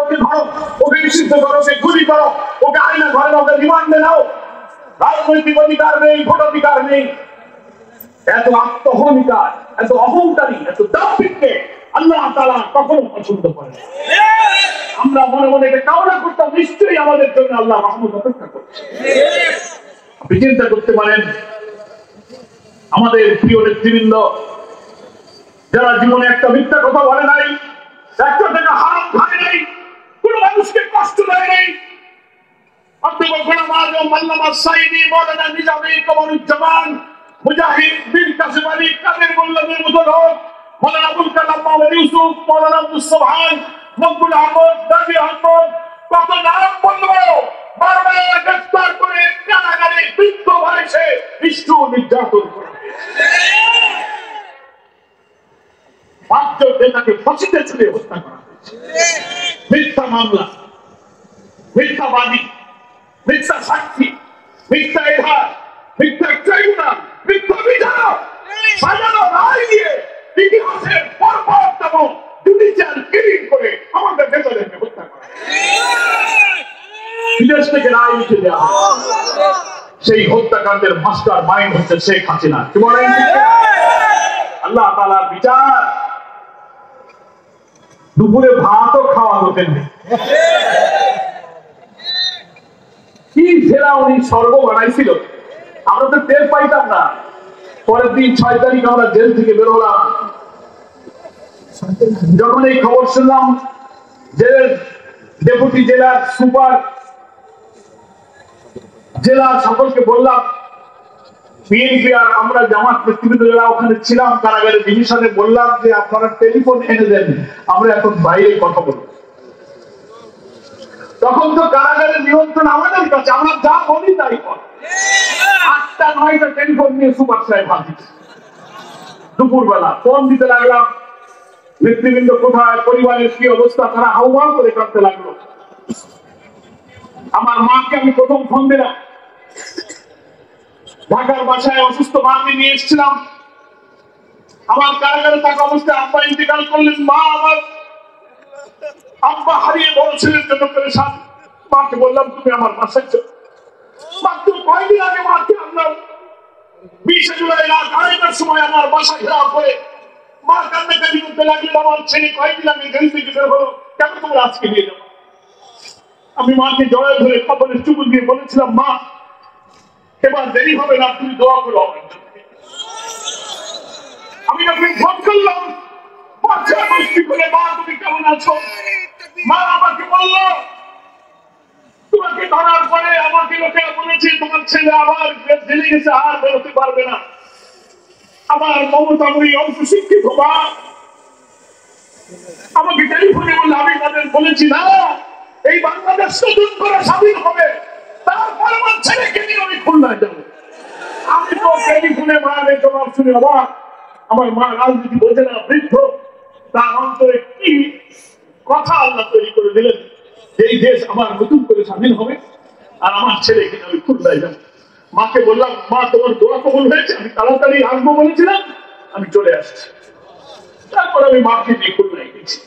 ওকে ধরো, ওকে নিষিদ্ধ করো, ওকে গুলি করো, ওকে আইনা ঘরে ওকে রিমান্ডে নাও। রাজনৈতিক অধিকার নেই, ভোটাধিকার নেই। এত আত্মহমিকার, এত অহংকারী, এত দাম্ভিককে আল্লাহ তাআলা কখনো পছন্দ করেন। আমরা মনে মনে এটা কামনা করতাম, নিশ্চয়ই আমাদের জন্য আল্লাহ রহমত অপেক্ষা করছে। আপনি চিন্তা করতে পারেন, আমাদের প্রিয় নেতৃবৃন্দ যারা জীবনে একটা মিথ্যা কথা বলে নাই, একটা টাকা হারাম খায় নাই, কোন মানুষকে কষ্ট দেয় নাই, অধ্যাপক গোলাম আজম, আল্লামা সাঈদী, মাওলানা নিজামী, কমরুজ্জামান, মুজাহিদ, বীর কাসিম আলী, কাদের মোল্লাদের মতো লোক, মাওলানা আবুল কালাম, মাওলানা ইউসুফ, মাওলানা আব্দুস সোবহান, মকবুল আহমদ, নাজির আহমদ, কত নাম বলবো, বারবার গ্রেফতার করে কারাগারে বৃদ্ধ বয়সে নিষ্ঠুর নির্যাতন করা হয়েছে। পাঁচজন নেতাকে ফাঁসিতে ঝুলিয়ে হত্যা করা হয়েছে। মিথ্যা মামলা, মিথ্যাবাদী, মিথ্যা সাক্ষী, মিথ্যা এধার, মিথ্যা ট্রাইব্যুনাল, মিথ্যা বিচারক, সাজানো রায় দিয়ে ইতিহাসের বর্বরতম জুডিশিয়াল কিলিং করে আমাদের নেতাদেরকে হত্যা করা। বিদেশ থেকে রায় লিখে দেওয়া হয়, সেই হত্যাকাণ্ডের মাস্টার মাইন্ড হচ্ছে শেখ হাসিনা। কি বলেন? আল্লাহ তাআলার বিচার, দুপুরে ভাতও খাওয়া হতেন না। কি ফেরা উনি স্বর্গ বানাইছিল, আমরা তো টের পাইতাম না। পরের দিন 6 তারিখ আমরা জেল থেকে বেরোলাম। যখন এই খবর শুনলাম, জেলের ডেপুটি জেলার সুপার, জেলা সকলকে বললাম, বিএনপি আর আমরা জামাত নেতৃবৃন্দ যারা ওখানে ছিলাম কারাগারে ডিভিশনে বললাম যে আপনারা টেলিফোন এনে দেন, আমরা এখন বাইরে কথা বলবো। তখন তো কারাগারের নিয়ন্ত্রণ আমাদের কাছে, আমরা যা বলি তাই কর। 8টা 9টা টেলিফোন নিয়ে সুপার সাহেব হাজির। দুপুরবেলা ফোন দিতে লাগলাম, নেতৃবৃন্দ কোথায়, পরিবারের কি অবস্থা, তারা হাউমাউ করে কাঁদতে লাগলো। আমার মাকে আমি প্রথম ফোন দিলাম, ঢাকার বাসায় অসুস্থ মাকে নিয়ে এসেছিলাম। আমার কারাগারে থাকা অবস্থায় আব্বা ইন্তেকাল করলেন। মা আমার আব্বা হারিয়ে বলছিলেন জন্য পেরেশান। মাকে বললাম তুমি আমার বাসায় চলো। মাত্র কয়েকদিন আগে মাকে আমরা 20 জুলাই রাত 2:30টার সময় আমার বাসা ঘেরাও করে মা কান্নাকাটি করতে লাগলেন। আমার ছেলে কয়েকদিন আগে জেল থেকে বের হলো, কেন তোমরা আজকে নিয়ে যাবো? আমি মাকে জড়ায় ধরে কপালে চুমু দিয়ে বলেছিলাম, মা এবার দেরি হবে না, তুমি দোয়া করো আমার জন্য। আমি যখন ফোন করলাম, বাচ্চা গোষ্ঠী করে, মা তুমি কেমন আছো? মা আমাকে বলল, তোমাকে ধরার পরে আমাকে লোকেরা বলেছে তোমার ছেলে আবার জেলে গেছে, আর বেরোতে পারবে না। আমার মমতাময়ী অল্প শিক্ষিত মা আমাকে টেলিফোনে বললে, আমি তাদের বলেছি না, এই বাংলাদেশ নতুন করে স্বাধীন হবে, তারপর আমার ছেলেকে নিয়ে আমি খুলনায় যাবো। আমি তো টেলিফোনে মায়ের জবাব শুনে অবাক। আমার মা রাজনীতি বোঝে না, বৃদ্ধ, তার অন্তরে কি কথা আল্লাহ তৈরি করে দিলেন, এই দেশ আবার নতুন করে স্বাধীন হবে আর আমার ছেলেকে আমি খুলনায় যাবো। মাকে বললাম, মা তোমার দোয়া কবুল হয়েছে, আমি তাড়াতাড়ি আসবো বলেছিলাম, আমি চলে আসছি। তারপর আমি মাকে নিয়ে খুলনায় গেছি।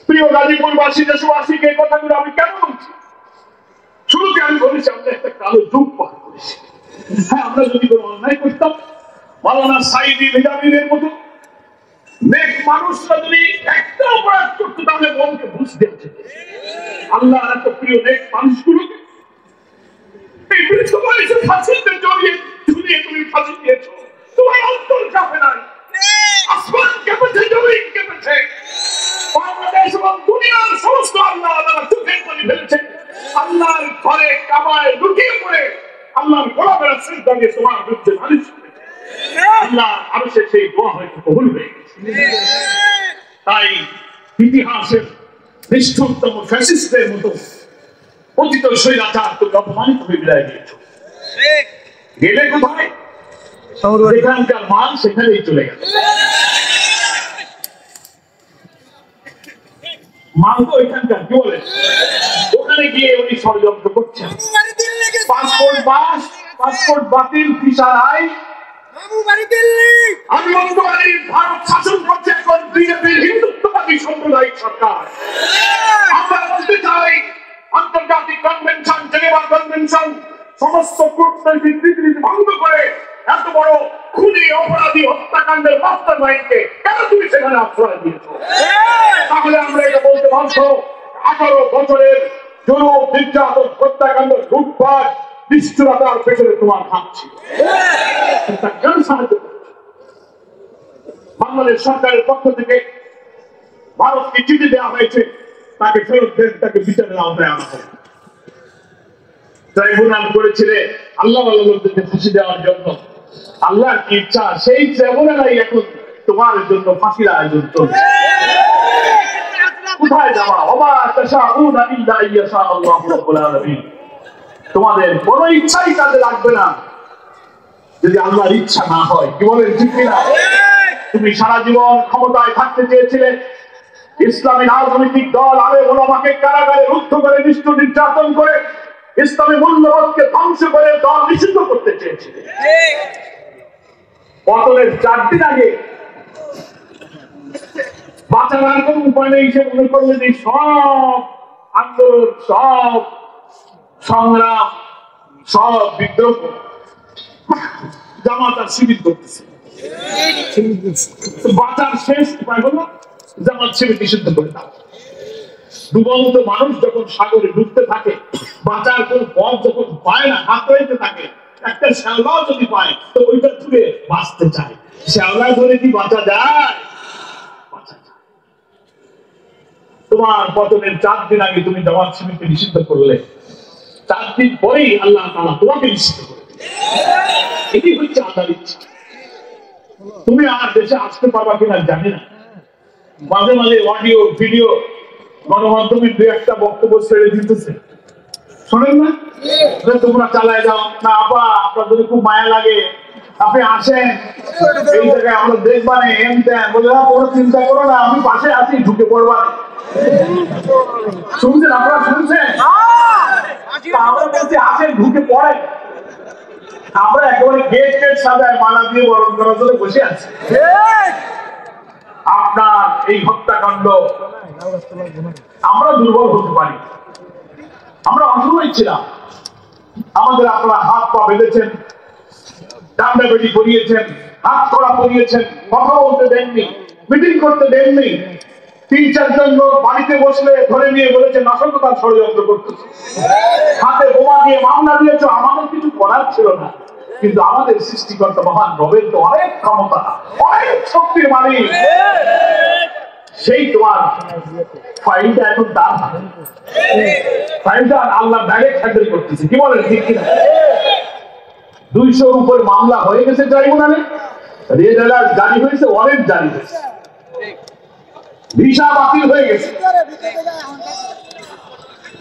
প্রিয় গাজীপুরবাসী, দেশবাসীকে এই কথাগুলো আমি কেন বলছি? শুরুতে আমি বলেছি আমরা একটা কালো যুগ পার করেছি। হ্যাঁ, আমরা যদি কোনো অন্যায় করতাম, মাওলানা সাঈদী, নিজামীদের মতো নেক মানুষরা যদি একটা অপরাধ করতো, তাহলে মনকে বুঝতে আছে আল্লাহ এত প্রিয় নেক মানুষগুলোকে এই বৃদ্ধ বয়সে ফাঁসিতে জড়িয়ে ঝুলিয়ে তুমি ফাঁসি দিয়েছো। তোমার অন্তর কাঁপে নাই? আসমান কেঁপেছে, জমিন কেঁপেছে, বাংলাদেশ এবং দুনিয়ার সমস্ত আল্লাহ তারা চোখের পানি ফেলেছে। আল্লাহর ঘরে কাবায় লুকিয়ে পড়ে আল্লাহর গোলামেরা সিজদা দিয়ে তোমার বিরুদ্ধে নালিশ করেছে। আল্লাহ আরো সেই দোয়া হয়তো কবুল হয়ে গেছে। তাই ইতিহাসের নিষ্ঠুরতম ফ্যাসিস্টদের মতো অতীত স্বৈরাচার তুমি অপমানিত হয়ে বিদায় দিয়েছো। গেলে কোথায়? এখানকার মান সেখানেই চলে গেল। মানবো এখানকার, কি বলে? ওখানে গিয়ে উনি ষড়যন্ত্র করছেন। পাসপোর্ট বাতিল, ভিসা নাই। আমি ভারত শাসন করছে এখন বিজেপির হিন্দুত্ববাদী ইসলামী সাম্প্রদায়িক সরকার। আমরা বলতে চাই আন্তর্জাতিক কনভেনশন, জেনেভা কনভেনশন সমস্ত কূটনৈতিক রীতিনীতি ভঙ্গ করে এত বড় খুনি অপরাধী হত্যাকাণ্ডের মাস্টারমাইন্ডকে কেন তুমি সেখানে আশ্রয় দিয়েছ? তাহলে আমরা এটা বলতে বাধ্য, 18 বছরের জুলুম, নির্যাতন, হত্যাকাণ্ড, লুটপাট, নিষ্ঠুরতার পেছনে তোমার হাত ছিল। কেন সাহায্য করছো? বাংলাদেশ সরকারের পক্ষ থেকে ভারতকে চিঠি দেওয়া হয়েছে, তাকে ফেরত দেন, তাকে বিচারের আওতায় আনা হবে। ট্রাইব্যুনাল করেছিলে আল্লাহ লোকদেরকে ফাঁসি দেওয়ার জন্য। আল্লাহর কি ইচ্ছা, সেই ট্রাইব্যুনালাই এখন তোমার জন্য ফাঁসির আয়োজন চলছে। কোথায় যাওয়া? ওমা তাশাউনা ইল্লা ইয়শা আল্লাহু রাব্বুল আলামিন। তোমাদের কোনো ইচ্ছাই কাজে লাগবে না যদি আল্লাহর ইচ্ছা না হয়। কি বলেন, ঠিক কিনা? তুমি সারা জীবন ক্ষমতায় থাকতে চেয়েছিলে, ইসলামী রাজনৈতিক দল আলেম ওলামাকে কারাগারে রুদ্ধ করে, নিষ্ঠুর নির্যাতন করে, ইসলামী মূল্যবোধকে ধ্বংস করে দল নিষিদ্ধ করতে চেয়েছিলে। পতনের 4 দিন আগে বাঁচার আর কোন উপায় নেই, সে মনে করলেন এই সব আন্দোলন, সব সংগ্রাম, সব বিদ্রোহ জামাত আর শিবির করতেছে। বাঁচার শেষ উপায় হলো জামাত শিবির নিষিদ্ধ করে দাও। ডুবন্ত মানুষ যখন সাগরে ডুবতে থাকে, বাঁচার কোন পথ যখন পায় না, হাত রইতে থাকে, একটা শ্যাওলাও যদি পায় তো ওইটা তুলে বাঁচতে চায়। শ্যাওলা ধরে কি বাঁচা যায়? বাঁচা যায়। তোমার পতনের 4 দিন আগে তুমি জামাত শিবিরকে নিষিদ্ধ করলে, 4 দিন পরেই আল্লাহ তাআলা তোমাকে নিষিদ্ধ করে দিলেন। এটি হচ্ছে আল্লাহর ইচ্ছা। তুমি আর দেশে আসতে পারবা কিনা জানি না। মাঝে মাঝে অডিও ভিডিও গণমাধ্যমে 2-1টা বক্তব্য ছেড়ে দিতেছে, শোনেন না? তোমরা চালায় যাও না, আপা আপনার যদি খুব মায়া লাগে আপনি আসেন এই জায়গায়, আমরা দেখবানে এম দেন বলে, কোনো চিন্তা করো না, আমি পাশে আছি, ঢুকে পড়বা। শুনছেন আপনারা? শুনছেন? আমরা কাছে আসেন, ঢুকে পড়েন। আমরা একেবারে গেট গেট সাজায় মালা দিয়ে বরণ করার জন্য বসে আছি। আপনার এই হত্যাকাণ্ড আমরা দুর্বল হতে পারি, আমরা অসহায় ছিলাম। আমাদের আপনারা হাত পা বেঁধেছেন, ডান্ডা বেটি করিয়েছেন, হাত কড়া করিয়েছেন, কথা বলতে দেননি, মিটিং করতে দেননি। 3-4 জন লোক বাড়িতে বসলে ধরে নিয়ে বলেছে নাশকতার ষড়যন্ত্র করতেছে। হাতে বোমা দিয়ে মামলা দিয়েছ, আমাদের কিছু করার ছিল না। কিন্তু আমাদের সৃষ্টিকর্তা মহান রবের তো অনেক ক্ষমতা, অনেক শক্তির মালিক। সেই তোমার ফাইলটা এখন তার ফাইলটা আল্লাহ ডাইরেক্ট হ্যান্ডেল করতেছে। কি বলেন, ঠিক কিনা? 200-র উপরে মামলা হয়ে গেছে ট্রাইব্যুনালে, রেড অ্যালার্ট জারি হয়েছে, ওয়ারেন্ট জারি হয়েছে, ভিসা বাতিল হয়ে গেছে।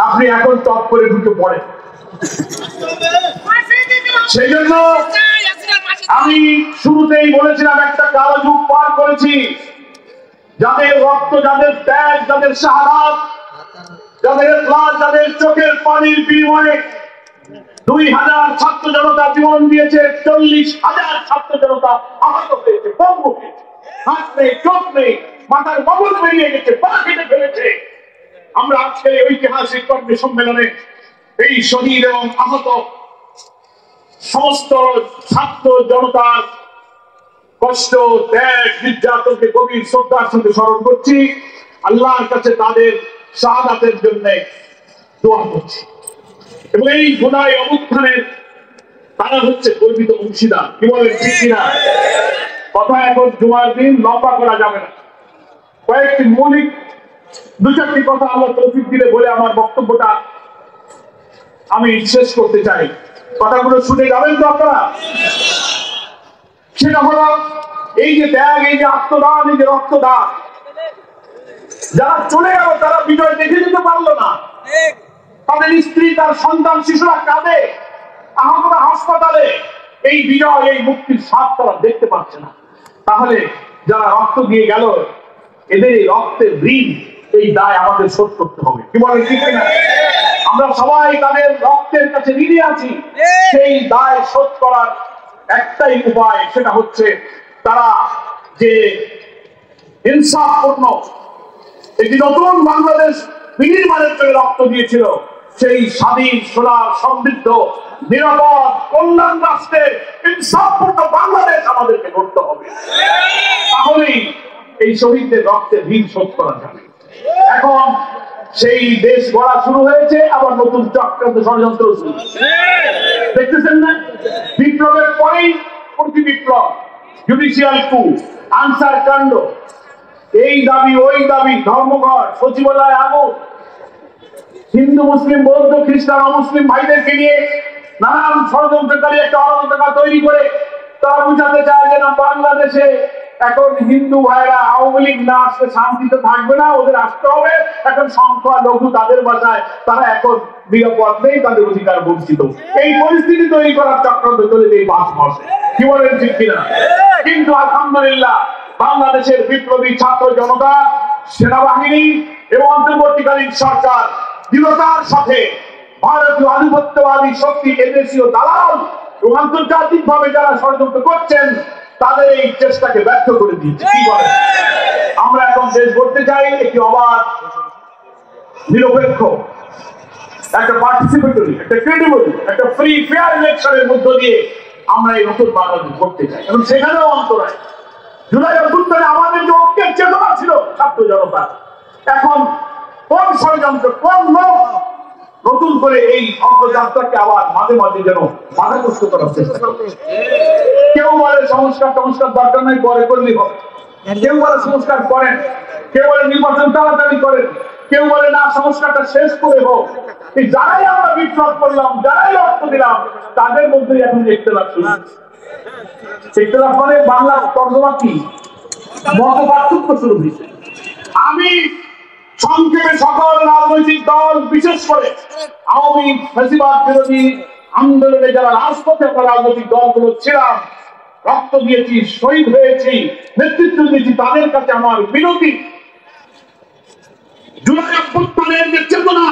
আপনি এখন টপ করে ঢুকে পড়েন। সেই জন্য আমি শুরুতেই বলেছিলাম, একটা কালো যুগ পার করেছি। যাদের রক্ত, যাদের ত্যাগ, যাদের শাহাদাত, যাদের ইখলাস, যাদের চোখের পানির বিনিময়ে 2000 ছাত্র জনতা জীবন দিয়েছে, 40,000 ছাত্র জনতা আহত হয়েছে, পঙ্গু হয়েছে, হাত নেই, চোখ নেই, মাথার মগজ বেরিয়ে গেছে, পা কেটে ফেলেছে। আমরা আজকে ঐতিহাসিক কর্মী সম্মেলনে এই শহীদ এবং আহত সমস্ত ছাত্র জনতার কষ্ট, ত্যাগ, নির্যাতনকে গভীর শ্রদ্ধার সঙ্গে স্মরণ করছি। আল্লাহর কাছে তাদের শাহাদাতের জন্য দোয়া করছি। এবং এই জুলাই অভ্যুত্থানের তারা হচ্ছে গর্বিত অংশীদার। কি বলেন, ঠিক কিনা? কথা এখন জুমার দিন লম্বা করা যাবে না। কয়েকটি মৌলিক 2-4টি কথা আল্লাহ তৌফিক দিলে বলে আমার বক্তব্যটা আমি শেষ করতে চাই। কথাগুলো শুনে যাবেন তো আপনারা? সেটা হলো এই যে ত্যাগ, এই যে আত্মদান, এই যে রক্তদান, যারা চলে গেল তারা বিজয় দেখে যেতে পারলো না। তাদের স্ত্রী, তার সন্তান, শিশুরা কাঁদে, আহতরা হাসপাতালে। এই বিজয়, এই মুক্তির স্বাদ তারা দেখতে পাচ্ছে না। তাহলে যারা রক্ত দিয়ে গেল, এদের এই রক্তের ঋণ, এই দায় আমাদের শোধ করতে হবে। কি বলেন, ঠিক না? আমরা সবাই তাদের রক্তের কাছে ঋণী আছি। সেই দায় শোধ করার একটাই উপায়, সেটা হচ্ছে তারা যে ইনসাফপূর্ণ একটি নতুন বাংলাদেশ বিনির্মাণের জন্য রক্ত দিয়েছিল। সেই স্বাধীন, সোনার, সমৃদ্ধ, নিরাপদ, কল্যাণ রাষ্ট্রের ইনসাফপূর্ণ বাংলাদেশ আমাদেরকে করতে হবে। তাহলেই এই শহীদদের রক্তের ঋণ শোধ করা যাবে। এখন সেই দেশ গড়া শুরু হয়েছে, আবার নতুন চক্রান্ত ষড়যন্ত্র শুরু। দেখতেছেন না, বিপ্লবের পরেই প্রতি বিপ্লব, জুডিশিয়াল কু, আনসার কাণ্ড, এই দাবি ওই দাবি, ধর্মঘট, সচিবালয় আগুন, হিন্দু মুসলিম বৌদ্ধ খ্রিস্টান অমুসলিম ভাইদেরকে নিয়ে নানান ষড়যন্ত্রকারী একটা অরাজকতা তৈরি করে তারা বুঝাতে চায় যে না, বাংলাদেশে এখন হিন্দু ভাইরা আওয়ামী লীগ না আসলে শান্তিতে থাকবে না, ওদের আসতে হবে। এখন সংখ্যা লঘু তাদের বাসায়, তারা এখন নিরাপদ নেই, তাদের অধিকার বঞ্চিত। এই পরিস্থিতি তৈরি করার চক্রান্ত চলেছে এই 5 মাসে। কি বলেন, ঠিক কিনা? কিন্তু আলহামদুলিল্লাহ বাংলাদেশের বিপ্লবী ছাত্র জনতা, সেনাবাহিনী এবং অন্তর্বর্তীকালীন সরকার দৃঢ়তার সাথে ভারতীয় আধিপত্যবাদী শক্তি, এদেশীয় দালাল এবং আন্তর্জাতিক ভাবে যারা ষড়যন্ত্র করছেন তাদের এই চেষ্টাকে ব্যর্থ করে দিয়েছে। কি বলেন? আমরা এখন দেশ গড়তে চাই একটি অবাধ, নিরপেক্ষ, একটা পার্টিসিপেটরি, একটা ক্রেডিবল, একটা ফ্রি ফেয়ার ইলেকশনের মধ্য দিয়ে আমরা এই নতুন বাংলাদেশ গড়তে চাই। এবং সেখানেও অন্তরায় জুলাই অভ্যুত্থানে আমাদের যে ঐক্যের চেতনা ছিল ছাত্র জনতা, এখন কোন ষড়যন্ত্র, কোন লোক নতুন করে এই অগ্রযাত্রাকে আবার মাঝে মাঝে যেন বাধাগ্রস্ত করার চেষ্টা করে। কেউ বলে সংস্কার দরকার নাই, পরে করলেই হবে। কেউ বলে সংস্কার করেন, কেউ বলে নির্বাচন তাড়াতাড়ি করেন, কেউ বলে না সংস্কারটা শেষ করে হোক। এই যারাই আমরা বিপ্লব করলাম, যারাই রক্ত দিলাম, তাদের মধ্যে এখন ইখতিলাফ শুরু। ইখতিলাফ মানে বাংলা তর্জমা কি, মত পার্থক্য শুরু হয়েছে। আমি সংক্ষেপে সকল রাজনৈতিক দল, বিশেষ করে আওয়ামী ফ্যাসিবাদ বিরোধী আন্দোলনে যারা রাজপথে রাজনৈতিক দলগুলো ছিলাম, রক্ত দিয়েছি, শহীদ হয়েছি, নেতৃত্ব দিয়েছি, তাদের কাছে আমার বিনতি, জুলাই অভ্যুত্থানের যে চেতনা,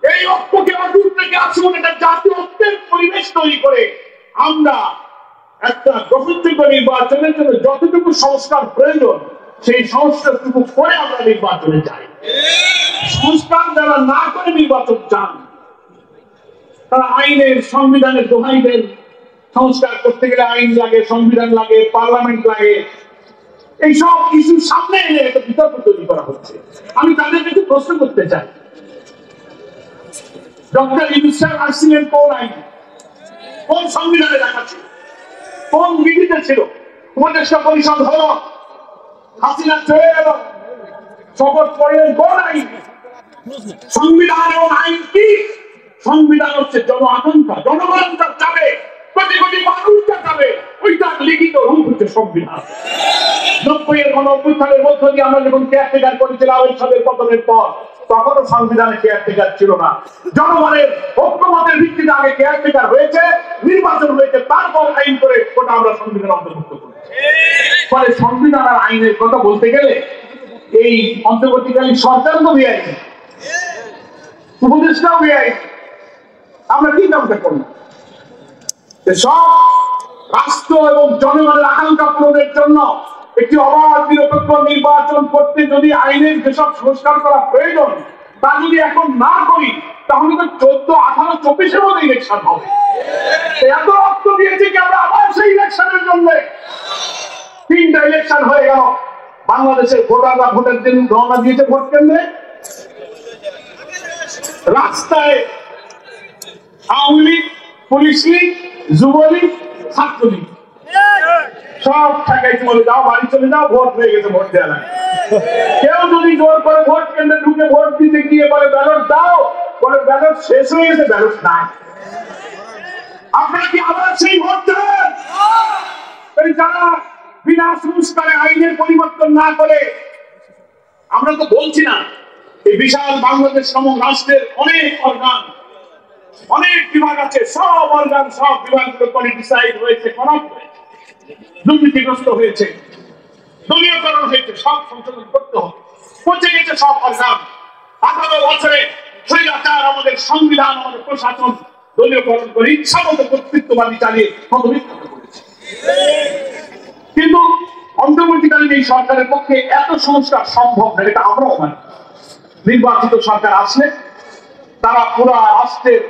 এই ঐক্যকে অদূর থেকে আসুন, একটা জাতীয় ঐক্যের পরিবেশ তৈরি করে আমরা একটা গ্রহণযোগ্য নির্বাচনের জন্য যতটুকু সংস্কার প্রয়োজন সেই সংস্কারটুকু করে আমরা নির্বাচনে যাই। সংস্কার যারা না করে নির্বাচন চান, তারা আইনের, সংবিধানের দোহাই দেন। সংস্কার করতে গেলে আইন লাগে, সংবিধান লাগে, পার্লামেন্ট লাগে। এইসব ইস্যু সামনে এনে একটা বিতর্ক তৈরি করা হচ্ছে। আমি তাদের কাছে প্রশ্ন করতে চাই, ডক্টর ইউনূস স্যার আসছিলেন কোন আইন, কোন সংবিধানে লেখা ছিল, কোন বিধিতে ছিল? উপদেষ্টা পরিষদ হলো, হাসিনা চলে গেল, শপথ করলেন কোন আইন? সংবিধান এবং আইন কি? সংবিধান হচ্ছে জন আকাঙ্ক্ষা, জনগণ তার চাবে, কোটি কোটি মানুষ তার চাবে, ওইটার লিখিত রূপ হচ্ছে সংবিধান। 90-এর গণঅভ্যুত্থানের মধ্য দিয়ে আমরা যখন কেয়ারটেকার করেছিলাম এরশাদের পতনের পর, তখনও সংবিধানে কেয়ারটেকার ছিল না। জনগণের ঐক্যমতের ভিত্তিতে আগে কেয়ারটেকার হয়েছে, নির্বাচন হয়েছে, তারপর আইন করে ওটা আমরা সংবিধান অন্তর্ভুক্ত করি। ফলে সংবিধান আর আইনের কথা বলতে গেলে এই অন্তর্বর্তীকালীন সরকার তো বেআইন, উপদেষ্টাও বেআইন। আমরা কি কামটা করলাম? সব রাষ্ট্র এবং জনগণের আকাঙ্ক্ষা পূরণের জন্য একটি অবাধ, নিরপেক্ষ নির্বাচন করতে যদি আইনের যেসব সংস্কার করা প্রয়োজন তা যদি এখন না করি, তাহলে তো 14, 18, 24-এর মধ্যে ইলেকশন হবে। এত রক্ত দিয়েছে কি আমরা আবার সেই ইলেকশনের জন্য? 3টা ইলেকশন হয়ে গেল, বাংলাদেশের ভোটাররা ভোটের দিন রওনা দিয়েছে ভোট কেন্দ্রে, রাস্তায় আওয়ামী লীগ, পুলিশ লীগ, যুবলীগ, ছাত্রলীগ সব ঠেকাইছে, বলে যাও বাড়ি চলে যাও, ভোট হয়ে গেছে, ভোট দেওয়া লাগে। কেউ যদি জোর করে ভোট কেন্দ্রে ঢুকে ভোট দিতে গিয়ে বলে ব্যালট দাও, বলে ব্যালট শেষ হয়ে গেছে, ব্যালট নাই। আপনারা কি আবার সেই ভোট দেবেন? যারা বিনা সংস্কারে আইনের পরিবর্তন না করে, আমরা তো বলছি না এই বিশাল বাংলাদেশ নামক রাষ্ট্রের অনেক অর্গান, অনেক বিভাগ আছে, সব অর্গান, সব বিভাগগুলো পলিটিসাইড হয়েছে, করাপ্ট হয়েছে, দুর্নীতিগ্রস্ত হয়েছে, দলীয়করণ হয়েছে, সব সংশোধন করতে হবে। পচে গেছে সব অর্গান। 18 বছরে স্বৈরাচার আমাদের সংবিধান, আমাদের প্রশাসন দলীয়করণ করে ইচ্ছা মতো কর্তৃত্ববাদী চালিয়ে মতবিক্ষত করেছে। কিন্তু অন্তর্বর্তীকালীন এই সরকারের পক্ষে এত সংস্কার সম্ভব না, এটা আমরাও মানি। নির্বাচিত সরকার আসলে তারা পুরা রাষ্ট্রের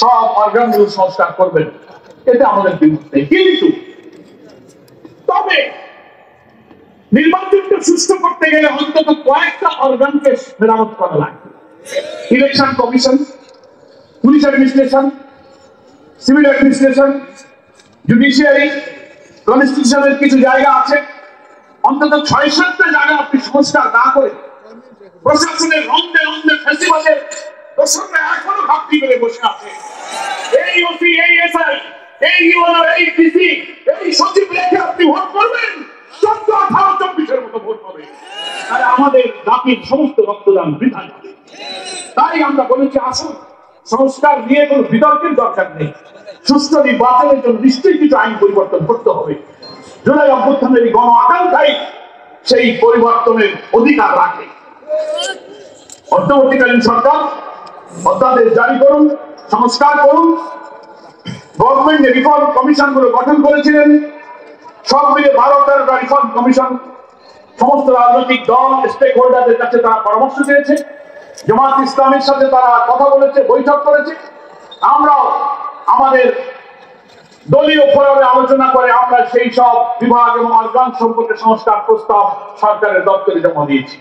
সব অর্গানগুলো সংস্কার করবেন, এটা আমাদের বিরুদ্ধ নেই। কিন্তু তবে নির্বাচনকে সুষ্ঠু করতে গেলে অন্তত কয়েকটা অর্গানকে মেরামত করা লাগবে। Election commission, police administration, civil administration, judiciary, কনস্টিটিউশনের কিছু জায়গা আছে, অন্তত ৬-৭টা জায়গা আপনি সংস্কার না করে প্রশাসনের রন্ধে রন্ধে ফেসিবাদের দোষররা এখনো ঘাপটি করে বসে আছে। এই ওসি, এই এসআই, এই ইউনো, এই ডিসি, এই সচিব রেখে আপনি ভোট করবেন, ১৪-১৮-২৪-এর মতো ভোট হবে, তাহলে আমাদের জাতির সমস্ত রক্তদান বৃথা যাবে। তাই আমরা বলেছি, আসুন সংস্কার নিয়ে কোনো বিতর্কের দরকার নেই। সুষ্ঠু নির্বাচনের জন্য নিশ্চয়ই কিছু আইন পরিবর্তন করতে হবে। জুলাই অভ্যুত্থানের গণ আকাঙ্ক্ষাই সেই পরিবর্তনের অধিকার রাখে। অন্তর্বর্তীকালীন সরকার অধ্যাদেশ জারি করুন, সংস্কার করুন। গভর্নমেন্ট রিফর্ম কমিশন গুলো গঠন করেছিলেন, সব মিলে ১২-১৩টা রিফর্ম কমিশন, সমস্ত রাজনৈতিক দল, স্টেক হোল্ডারদের কাছে তারা পরামর্শ দিয়েছে, জামাত ইসলামের সাথে তারা কথা বলেছে, বৈঠক করেছে। আমরাও আমাদের দলীয় ফোরামে আলোচনা করে আমরা সেই সব বিভাগ এবং অর্গান সম্পর্কে সংস্কার প্রস্তাব সরকারের দপ্তরে জমা দিয়েছি।